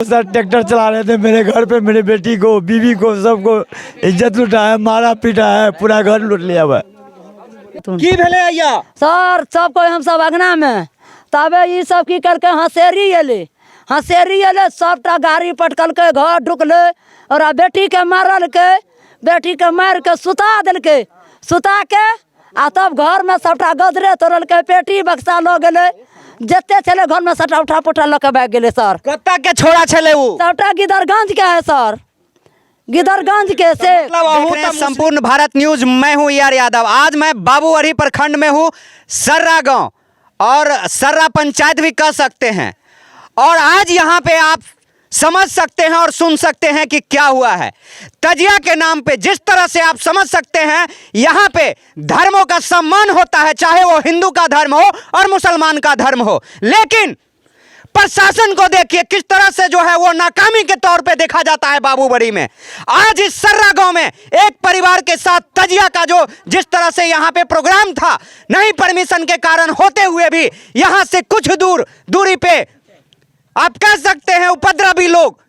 Sir tractor चला रहे थे मेरे घर पे, मेरी बेटी को, बीवी को, सबको इज्जत लुटा है, मारा पीटा है, पूरा घर लूट लिया हुआ। की भेले आइया सर सब कोई हम सब अगना में तबे ये सब की करके हंसेरी एले सबटा गाड़ी पटकल के घर ढुकले और आ बेटी के मारल के, बेटी के मार के सुता दिलके, सुता के आ तब घर में सबटा गदरे तोड़ल के, पेटी बक्सा लो गेले, जते छले घर में सबटा उठा पुठा लके भाग गेले सर। कत्ता के छोड़ा छले उ सबटा गिदरगंज के है सर, गिदरगंज के से। मतलब संपूर्ण भारत न्यूज, मैं हूं यार यादव। आज मैं बाबूवरी प्रखंड में हूं, सर्रा गांव और सर्रा पंचायत भी कह सकते हैं। और आज यहां पे आप समझ सकते हैं और सुन सकते हैं कि क्या हुआ है। तजिया के नाम पे जिस तरह से आप समझ सकते हैं, यहां पे धर्मों का सम्मान होता है, चाहे वो हिंदू का धर्म हो और मुसलमान का धर्म हो। लेकिन प्रशासन को देखिए किस तरह से जो है वो नाकामी के तौर पे देखा जाता है बाबूवरी में। आज इस सर्रा गांव में एक परिवार के साथ तजिया का जो जिस तरह से यहाँ पे प्रोग्राम था, नहीं परमिशन के कारण होते हुए भी यहाँ से कुछ दूरी पे आप कह सकते हैं उपद्रवी लोग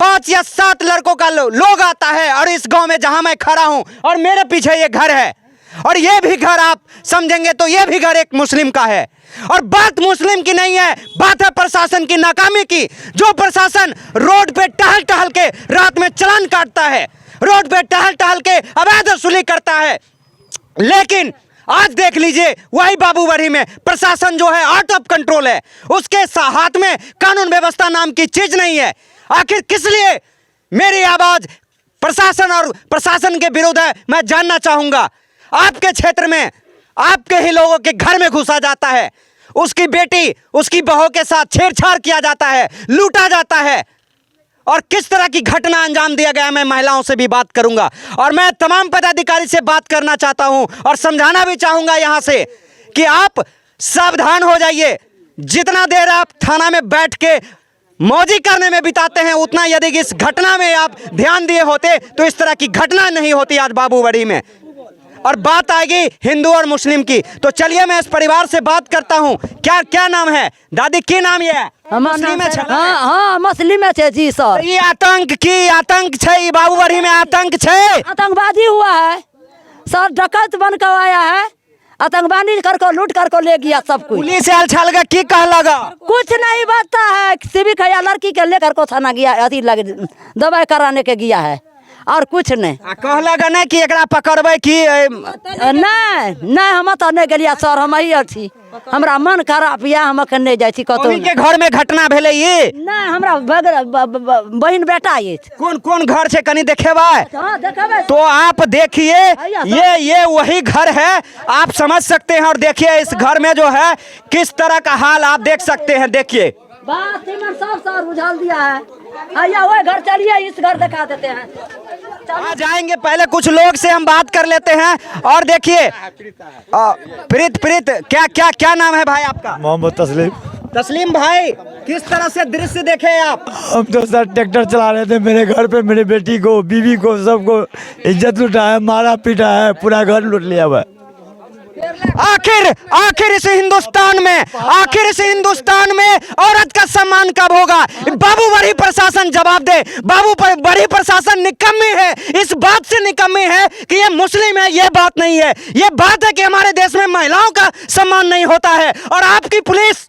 5 या 7 लड़कों का लोग आता है। और इस गांव में जहां मैं खड़ा हूं और मेरे पीछे ये घर है, और ये भी घर आप समझेंगे तो ये भी घर एक मुस्लिम का है। और बात मुस्लिम की नहीं है, बात है प्रशासन की नाकामी की। जो प्रशासन रोड पे टहल के रात में चालान काटता है, रोड पे टहल के अवैध वसूली करता है। लेकिन आज देख लीजिए वही बाबूवरी में प्रशासन जो है आउट ऑफ कंट्रोल है, उसके हाथ में कानून व्यवस्था नाम की चीज नहीं है। आखिर किस लिए मेरी आवाज प्रशासन और प्रशासन के विरुद्ध है, मैं जानना चाहूंगा। आपके क्षेत्र में आपके ही लोगों के घर में घुसा जाता है, उसकी बेटी उसकी बहू के साथ छेड़छाड़ किया जाता है, लूटा जाता है, और किस तरह की घटना अंजाम दिया गया। मैं महिलाओं से भी बात करूंगा और मैं तमाम पदाधिकारी से बात करना चाहता हूं और समझाना भी चाहूंगा यहां से कि आप सावधान हो जाइए। जितना देर आप थाना में बैठ के मौजी करने में बिताते हैं, उतना यदि इस घटना में आप ध्यान दिए होते तो इस तरह की घटना नहीं होती आज बाबूवरी में। और बात आएगी हिंदू और मुस्लिम की, तो चलिए मैं इस परिवार से बात करता हूं। क्या नाम है दादी, की नाम ये है? मुस्लिम है जी सर। ये आतंक छै बाबूवरी में, आतंक छै, आतंकवादी हुआ है सर, डकैत बन कर आया है, आतंकवादी करको लूट करको ले गया सब कुछ। पुलिस आयल छलगा की कहलगा? कुछ नहीं बता है, सिविक है लड़की के लेकर को थाना गया, अथी लगे दवाई कराने के गया है और कुछ नहीं। कहलगा नहीं कि एकरा पकड़बै की? नहीं हम तो नहीं गलिया सर, हम ही अच्छी, हमरा मन खराब या हम नहीं जाय छी कतो। के घर में घटना भेले ये? नहीं हमरा बहन बेटा ये। कौन घर से कनी देखेबा? हां देखेबे। तो आप देखिए ये वही घर है, आप समझ सकते हैं। और देखिए इस घर में जो है किस तरह का हाल आप देख सकते हैं। देखिए बात सब सर उछाल दिया है। आइए वो घर चलिए, इस घर दिखा देते हैं। आ जाएंगे, पहले कुछ लोग से हम बात कर लेते हैं। और देखिए प्रीत क्या नाम है भाई आपका? मोहम्मद तस्लीम भाई, किस तरह से दृश्य देखे आप? हम तो सर ट्रैक्टर चला रहे थे मेरे घर पे, मेरी बेटी को, बीवी को, सबको इज्जत लुटा है, मारा पीटा है, पूरा घर लूट लिया हुआ। आखिर इस हिंदुस्तान में औरत का सम्मान कब होगा? बाबूवरी प्रशासन जवाब दे। बाबूवरी प्रशासन निकम्मी है, इस बात से निकम्मी है कि ये मुस्लिम है, ये बात नहीं है। ये बात है कि हमारे देश में महिलाओं का सम्मान नहीं होता है और आपकी पुलिस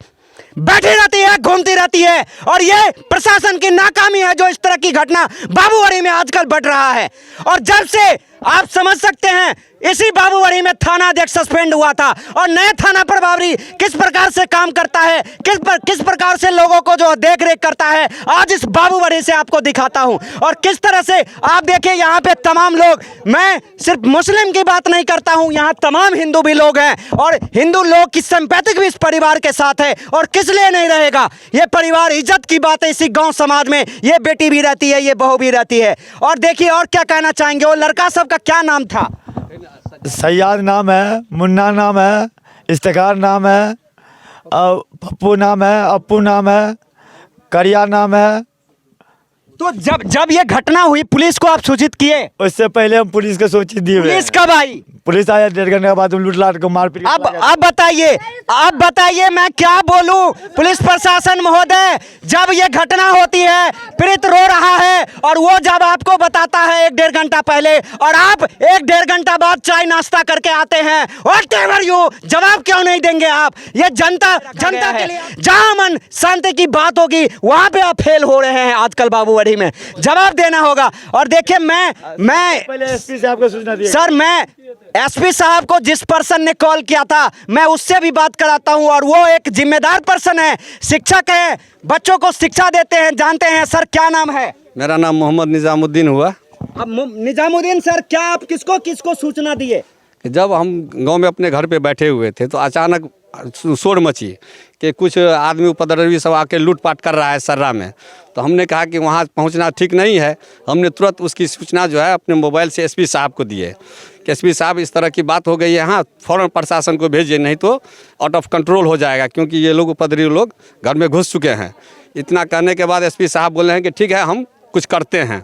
बैठी रहती है, घूमती रहती है। और ये प्रशासन की नाकामी है जो इस तरह की घटना बाबूवरी में आजकल बढ़ रहा है। और जब से आप समझ सकते हैं इसी बाबूवरी में थाना अध्यक्ष सस्पेंड हुआ था, और नए थाना प्रभारी किस प्रकार से काम करता है, किस प्रकार से लोगों को जो देख रेख करता है, आज इस बाबूवरी से आपको दिखाता हूं। और किस तरह से आप देखिए यहाँ पे तमाम लोग, मैं सिर्फ मुस्लिम की बात नहीं करता हूं, यहाँ तमाम हिंदू भी लोग हैं और हिंदू लोग की सिंपैथिक भी इस परिवार के साथ है। और किस लिए नहीं रहेगा? ये परिवार इज्जत की बात है, इसी गाँव समाज में ये बेटी भी रहती है, ये बहू भी रहती है। और देखिए और क्या कहना चाहेंगे, वो लड़का सबका क्या नाम था? सैयाद नाम है, मुन्ना नाम है, इफ्तिखार नाम है, पप्पू नाम है, अप्पू नाम है, करिया नाम है, तो जब ये घटना हुई पुलिस को आप सूचित किए? उससे पहले हम पुलिस को सूचित दिए हुए हैं। पुलिस कब आई? पुलिस आया 1.5 घंटे के बाद हम लूट लाट को मारपीट। अब बताइए मैं क्या बोलूं? पुलिस प्रशासन महोदय, जब ये घटना होती है पीड़ित रो रहा है और वो जब आपको बताता है 1.5 घंटा पहले और आप 1.5 घंटा बाद चाय नाश्ता करके आते हैं, व्हाटएवर यू, जवाब क्यों नहीं देंगे आप? ये जनता के लिए जहां मन शांति की बात होगी वहां पे आप फेल हो रहे हैं आजकल बाबूवड़ी में। जवाब देना होगा। और देखिए मैं पहले एसपी साहब को सूचना दिया सर, मैं एसपी साहब को जिस पर्सन ने कॉल किया था मैं उससे भी बात कराता हूं और वो एक जिम्मेदार पर्सन है, शिक्षक है, बच्चों को शिक्षा देते हैं, जानते हैं। सर क्या नाम है? मेरा नाम मोहम्मद निजामुद्दीन हुआ। अब निजामुद्दीन सर, क्या आप किसको सूचना दिए? जब हम गांव में अपने घर पे बैठे हुए थे तो अचानक शोर मची कि कुछ आदमी उपद्रवी सब आके लूटपाट कर रहा है सर्रा में। तो हमने कहा कि वहाँ पहुँचना ठीक नहीं है। हमने तुरंत उसकी सूचना जो है अपने मोबाइल से एसपी साहब को दिए कि एसपी साहब इस तरह की बात हो गई है, यहाँ फ़ौरन प्रशासन को भेजिए, नहीं तो आउट ऑफ कंट्रोल हो जाएगा, क्योंकि ये लोग उपद्रवी लोग घर में घुस चुके हैं। इतना करने के बाद एसपी साहब बोले हैं कि ठीक है हम कुछ करते हैं।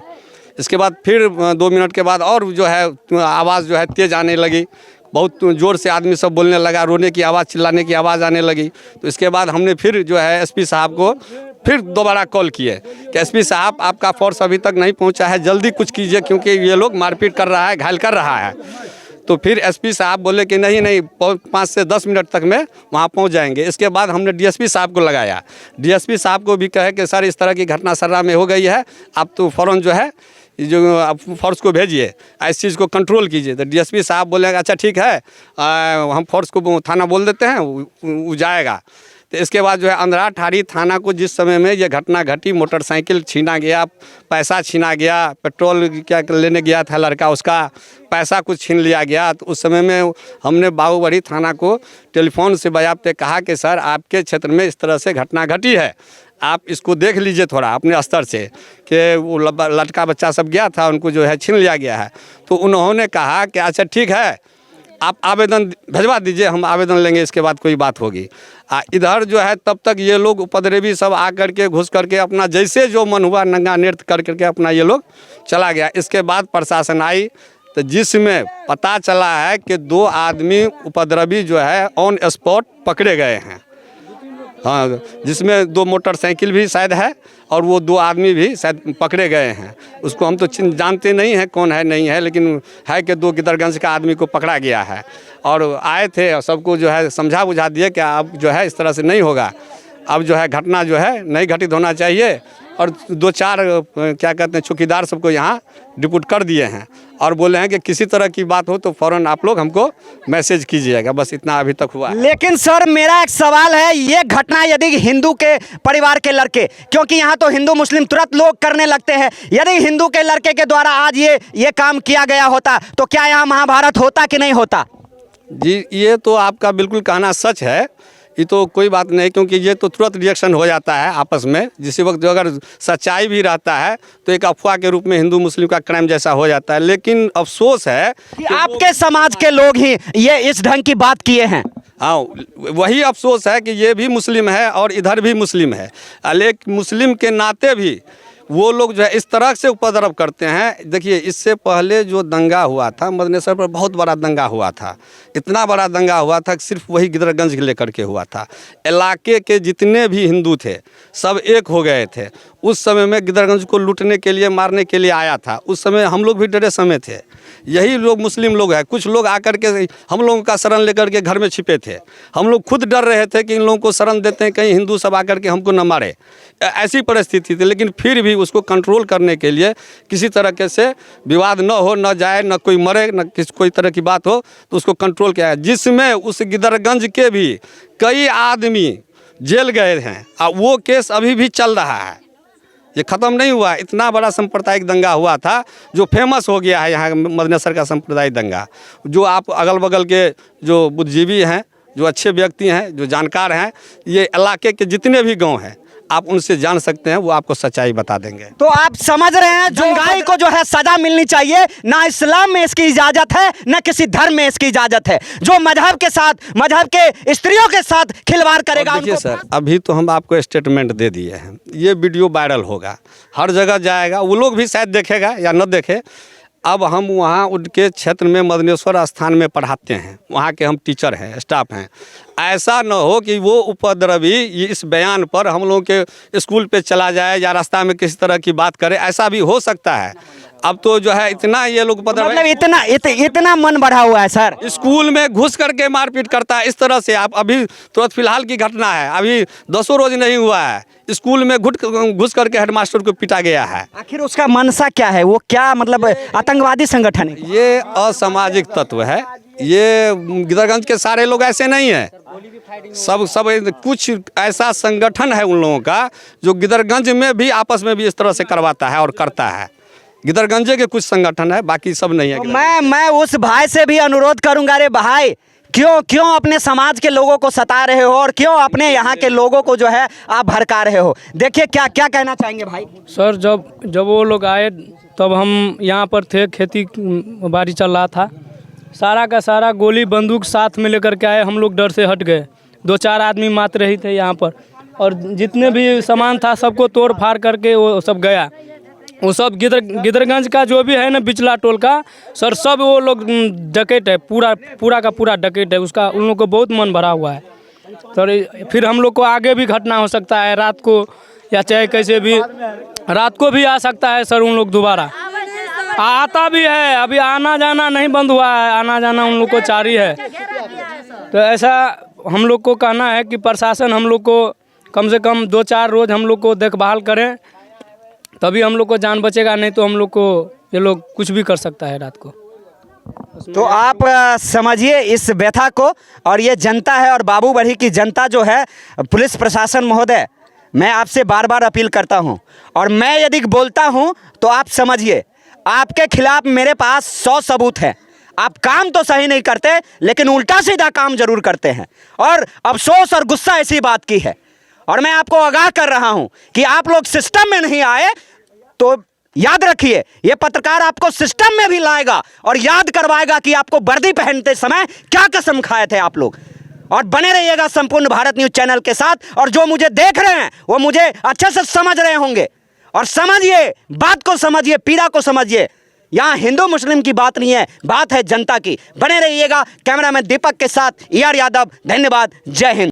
इसके बाद फिर 2 मिनट के बाद और जो है आवाज़ जो है तेज़ आने लगी, बहुत ज़ोर से आदमी सब बोलने लगा, रोने की आवाज़, चिल्लाने की आवाज़ आने लगी। तो इसके बाद हमने फिर जो है एसपी साहब को फिर दोबारा कॉल किए कि एसपी साहब आपका फोर्स अभी तक नहीं पहुंचा है, जल्दी कुछ कीजिए क्योंकि ये लोग मारपीट कर रहा है, घायल कर रहा है। तो फिर एसपी साहब बोले कि नहीं 5 से 10 मिनट तक में वहाँ पहुँच जाएंगे। इसके बाद हमने डीएसपी साहब को लगाया। डीएसपी साहब को भी कहे कि सर इस तरह की घटना सर्रा में हो गई है, आप तो फ़ौरन जो है जो आप फोर्स को भेजिए, इस चीज़ को कंट्रोल कीजिए। तो डीएसपी साहब बोले अच्छा ठीक है, हम फोर्स को थाना बोल देते हैं, वो जाएगा। तो इसके बाद जो है अंधरा ठारी थाना को जिस समय में ये घटना घटी, मोटरसाइकिल छीना गया, पैसा छीना गया, पेट्रोल क्या लेने गया था लड़का, उसका पैसा कुछ छीन लिया गया। तो उस समय में हमने बाबूवड़ी थाना को टेलीफोन से बजाते कहा कि सर आपके क्षेत्र में इस तरह से घटना घटी है, आप इसको देख लीजिए थोड़ा अपने स्तर से कि वो लड़का बच्चा सब गया था, उनको जो है छीन लिया गया है। तो उन्होंने कहा कि अच्छा ठीक है, आप आवेदन भिजवा दीजिए, हम आवेदन लेंगे, इसके बाद कोई बात होगी। इधर जो है तब तक ये लोग उपद्रवी सब आकर के घुस करके अपना जैसे जो मन हुआ नंगा नृत्य कर करके अपना ये लोग चला गया। इसके बाद प्रशासन आई तो जिसमें पता चला है कि 2 आदमी उपद्रवी जो है ऑन स्पॉट पकड़े गए हैं। हाँ, जिसमें 2 मोटरसाइकिल भी शायद है और वो 2 आदमी भी शायद पकड़े गए हैं। उसको हम तो जानते नहीं हैं कौन है नहीं है, लेकिन है कि 2 गिदरगंज का आदमी को पकड़ा गया है। और आए थे और सबको जो है समझा बुझा दिए कि अब जो है इस तरह से नहीं होगा, अब जो है घटना जो है नहीं घटित होना चाहिए। और 2-4 क्या कहते हैं चौकीदार सबको यहाँ डिप्यूट कर दिए हैं और बोले हैं कि किसी तरह की बात हो तो फ़ौरन आप लोग हमको मैसेज कीजिएगा। बस इतना अभी तक हुआ है। लेकिन सर मेरा एक सवाल है, ये घटना यदि हिंदू के परिवार के लड़के, क्योंकि यहाँ तो हिंदू मुस्लिम तुरंत लोग करने लगते हैं, यदि हिंदू के लड़के के द्वारा आज ये काम किया गया होता तो क्या यहाँ महाभारत होता कि नहीं होता? जी ये तो आपका बिल्कुल कहना सच है, ये तो कोई बात नहीं, क्योंकि ये तो तुरंत रिएक्शन हो जाता है आपस में। जिस वक्त जो अगर सच्चाई भी रहता है तो एक अफवाह के रूप में हिंदू मुस्लिम का क्राइम जैसा हो जाता है। लेकिन अफसोस है कि आपके समाज के लोग ही ये इस ढंग की बात किए हैं। हाँ, वही अफसोस है कि ये भी मुस्लिम है और इधर भी मुस्लिम है, लेकिन मुस्लिम के नाते भी वो लोग जो है इस तरह से उपद्रव करते हैं। देखिए इससे पहले जो दंगा हुआ था मदनेसर पर, बहुत बड़ा दंगा हुआ था, इतना बड़ा दंगा हुआ था कि सिर्फ वही गिदरगंज लेकर के हुआ था। इलाके के जितने भी हिंदू थे सब एक हो गए थे। उस समय में गिदरगंज को लूटने के लिए, मारने के लिए आया था। उस समय हम लोग भी डरे समय थे। यही लोग मुस्लिम लोग हैं, कुछ लोग आकर के हम लोगों का शरण लेकर के घर में छिपे थे। हम लोग खुद डर रहे थे कि इन लोगों को शरण देते हैं कहीं हिंदू सब आकर के हमको न मारे, ऐसी परिस्थिति थी। लेकिन फिर भी उसको कंट्रोल करने के लिए किसी तरह से विवाद न हो, न जाए, न कोई मरे, न कोई तरह की बात हो, तो उसको कंट्रोल किया है। जिसमें उस गिदरगंज के भी कई आदमी जेल गए हैं और वो केस अभी भी चल रहा है, ये ख़त्म नहीं हुआ। इतना बड़ा सांप्रदायिक दंगा हुआ था जो फेमस हो गया है यहाँ मदनेसर का सांप्रदायिक दंगा। जो आप अगल बगल के जो बुद्धिजीवी हैं, जो अच्छे व्यक्ति हैं, जो जानकार हैं, ये इलाके के जितने भी गांव हैं आप उनसे जान सकते हैं, वो आपको सच्चाई बता देंगे। तो आप समझ रहे हैं जुंगाई को जो है सजा मिलनी चाहिए। ना इस्लाम में इसकी इजाजत है, ना किसी धर्म में इसकी इजाजत है। जो मजहब के साथ, मजहब के स्त्रियों के साथ खिलवाड़ करेगा, देखिए उनको सर, अभी तो हम आपको स्टेटमेंट दे दिए हैं, ये वीडियो वायरल होगा, हर जगह जाएगा, वो लोग भी शायद देखेगा या न देखे। अब हम वहाँ उनके क्षेत्र में मदनेश्वर स्थान में पढ़ाते हैं, वहाँ के हम टीचर हैं, स्टाफ हैं। ऐसा न हो कि वो उपद्रवी इस बयान पर हम लोगों के स्कूल पे चला जाए या रास्ता में किसी तरह की बात करे, ऐसा भी हो सकता है। अब तो जो है इतना ये लोग मतलब इतना मन बढ़ा हुआ है सर। स्कूल में घुस करके मारपीट करता है इस तरह से। आप अभी तुरंत फिलहाल की घटना है, अभी 10 रोज नहीं हुआ है, स्कूल में घुस करके हेडमास्टर को पीटा गया है। आखिर उसका मनसा क्या है? वो क्या मतलब आतंकवादी संगठन है? ये असामाजिक तत्व है। ये गिदरगंज के सारे लोग ऐसे नहीं हैं, सब कुछ ऐसा संगठन है उन लोगों का जो गिदरगंज में भी आपस में भी इस तरह से करवाता है और करता है। गिदरगंजे के कुछ संगठन है, बाकी सब नहीं है। तो मैं उस भाई से भी अनुरोध करूंगा, रे भाई क्यों अपने समाज के लोगों को सता रहे हो और क्यों अपने यहाँ के लोगों को जो है आप भड़का रहे हो? देखिए क्या क्या कहना चाहेंगे भाई। सर, जब वो लोग आए तब हम यहाँ पर थे, खेती बाड़ी चल रहा था, सारा का सारा गोली बंदूक साथ में लेकर के आए। हम लोग डर से हट गए, 2-4 आदमी मात्र रही थे यहाँ पर, और जितने भी सामान था सबको तोड़ फाड़ करके वो सब गया। वो सब गिदरगंज का जो भी है ना बिचला टोल का सर, सब वो लोग डकैत है, पूरा का पूरा डकैत है। उसका उन लोग को बहुत मन भरा हुआ है सर। फिर हम लोग को आगे भी घटना हो सकता है, रात को या चाहे कैसे भी रात को भी आ सकता है सर। उन लोग दोबारा आता भी है, अभी आना जाना नहीं बंद हुआ है, आना जाना उन लोग को जारी है। तो ऐसा हम लोग को कहना है कि प्रशासन हम लोग को कम से कम 2-4 रोज हम लोग को देखभाल करें, तभी हम लोग को जान बचेगा, नहीं तो हम लोग को ये लोग कुछ भी कर सकता है रात को। तो आप समझिए इस व्यथा को, और ये जनता है और बाबूबढ़ी की जनता जो है, पुलिस प्रशासन महोदय, मैं आपसे बार बार अपील करता हूं, और मैं यदि बोलता हूं तो आप समझिए आपके खिलाफ मेरे पास 100 सबूत हैं। आप काम तो सही नहीं करते, लेकिन उल्टा सीधा काम जरूर करते हैं, और अफसोस और गुस्सा ऐसी बात की है। और मैं आपको आगाह कर रहा हूं कि आप लोग सिस्टम में नहीं आए तो याद रखिए, ये पत्रकार आपको सिस्टम में भी लाएगा और याद करवाएगा कि आपको वर्दी पहनते समय क्या कसम खाए थे आप लोग। और बने रहिएगा संपूर्ण भारत न्यूज चैनल के साथ, और जो मुझे देख रहे हैं वो मुझे अच्छे से समझ रहे होंगे। और समझिए, बात को समझिए, पीड़ा को समझिए। यहाँ हिंदू मुस्लिम की बात नहीं है, बात है जनता की। बने रहिएगा। कैमरामैन दीपक के साथ ER यादव, धन्यवाद, जय हिंद।